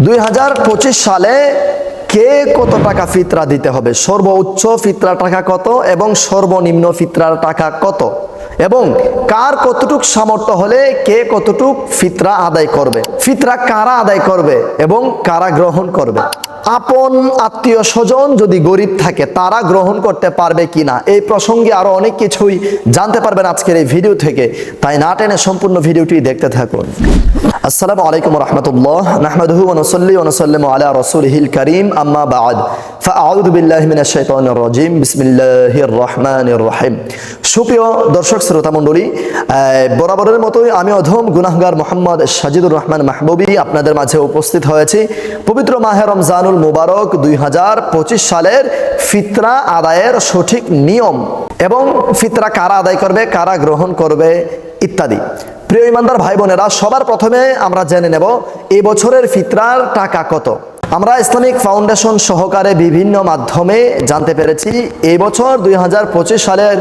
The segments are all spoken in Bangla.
2025 সালে কে কত টাকা ফিতরা দিতে হবে, সর্বোচ্চ ফিতরা টাকা কত এবং সর্বনিম্ন ফিতরার টাকা কত, এবং কার কতটুক সামর্থ্য হলে কে কতটুক ফিতরা আদায় করবে, ফিতরা কারা আদায় করবে এবং কারা গ্রহণ করবে, আপন আত্মীয় স্বজন যদি গরিব থাকে তারা গ্রহণ করতে পারবে কিনা, এই প্রসঙ্গে আরো অনেক কিছুই জানতে পারবেন আজকের এই ভিডিও থেকে। তাই না টেনে সম্পূর্ণ ভিডিওটি দেখতে থাকুন। আসসালামু আলাইকুম ওয়া রাহমাতুল্লাহ, নাহমাদুহু ওয়া নুসাল্লি ওয়া নুসাল্লিমু আলা রাসূলিহিল কারীম, আম্মা বা'দ, ফাআউযু বিল্লাহি মিনাশ শাইতানির রাজীম, বিসমিল্লাহির রহমানির রহিম। সুপ্রিয় দর্শক শ্রোতা মণ্ডলী, বরাবরের মতোই আমি অধম গুনাহগার মোহাম্মদ সাজিদুর রহমান মাহবুবী আপনাদের মাঝে উপস্থিত হয়েছি পবিত্র মাহে রমজানুল মুবারক 2025 সালের ফিতরা আদায়ের সঠিক নিয়ম এবং ফিতরা কারা আদায় করবে, কারা গ্রহণ করবে ইত্যাদি। প্রিয় ইমানদার ভাই বোনেরা, সবার প্রথমে আমরা জেনে নেব এই বছরের ফিতরার টাকা কত। আমরা ইসলামিক ফাউন্ডেশন সহকারে বিভিন্ন মাধ্যমে জানতে পেরেছি এই বছর 2025 সালের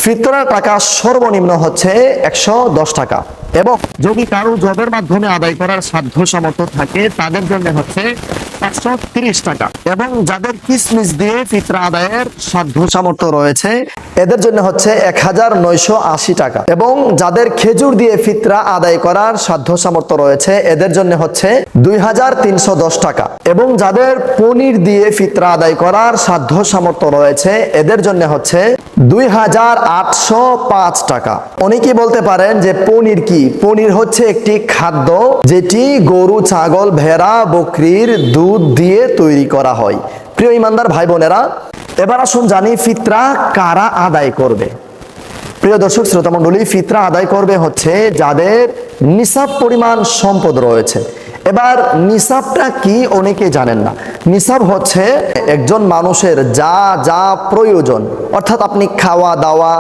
ফিতরার টাকা সর্বনিম্ন হচ্ছে 110 টাকা, এবং যদি কারো জবের মাধ্যমে আদায় করার সাধ্য সামর্থ্য থাকে তাদের জন্য হচ্ছে 130 টাকা, এবং যাদের কিসমিস দিয়ে ফিতরা আদায়ের সাধ্য সামর্থ্য রয়েছে এদের জন্য হচ্ছে 1980 টাকা, এবং যাদের খেজুর দিয়ে ফিতরা আদায় করার সাধ্য সামর্থ্য রয়েছে এদের জন্য হচ্ছে 2310 টাকা, এবং যাদের পনির দিয়ে ফিতরা আদায় করার সাধ্য সামর্থ্য রয়েছে এদের জন্য হচ্ছে 2805 টাকা। অনেকেই বলতে পারেন যে পনির কি? পনির হচ্ছে একটি খাদ্য যেটি গরু, ছাগল, ভেড়া, বকরির দুধ দিয়ে তৈরি করা হয়। প্রিয় ইমানদার ভাই বোনেরা, এবার আসুন জানি ফিতরা কারা আদায় করবে। প্রিয় দর্শক শ্রোতা মণ্ডলী, ফিতরা আদায় করবে হচ্ছে যাদের নিসাব পরিমাণ সম্পদ রয়েছে। এবার নিসাবটা কি অনেকে জানেন না। নিসাব হচ্ছে একজন মানুষের যা যা প্রয়োজন, অর্থাৎ আপনি খাওয়া দাওয়া,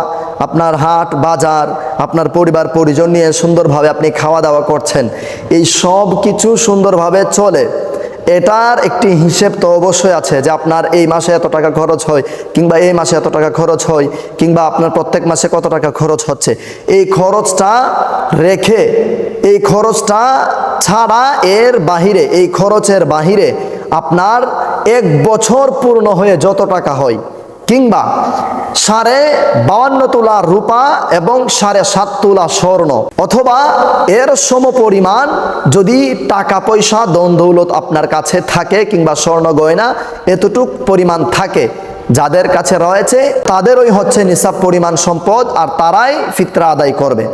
আপনার হাট বাজার, আপনার পরিবার পরিজন নিয়ে সুন্দরভাবে আপনি খাওয়া দাওয়া করছেন, এই সব কিছু সুন্দরভাবে চলে, এটার একটি হিসেব তো অবশ্যই আছে যে আপনার এই মাসে এত টাকা খরচ হয়, কিংবা এই মাসে এত টাকা খরচ হয়, কিংবা আপনার প্রত্যেক মাসে কত টাকা খরচ হচ্ছে। এই খরচটা রেখে, এই খরচটা ছাড়া এর বাহিরে, এই খরচের বাহিরে আপনার এক বছর পূর্ণ হয়ে যত টাকা হয়, কিংবা 52.5 তোলা রূপা এবং 7.5 তোলা স্বর্ণ, অথবা এর সমপরিমাণ যদি টাকা পয়সা ধন দৌলত আপনার কাছে থাকে, কিংবা স্বর্ণ গয়না এতটুক পরিমাণ থাকে, যাদের কাছে রয়েছে তাদেরই হচ্ছে নিসাব পরিমাণ সম্পদ, আর তারাই ফিতরা আদায় করবে।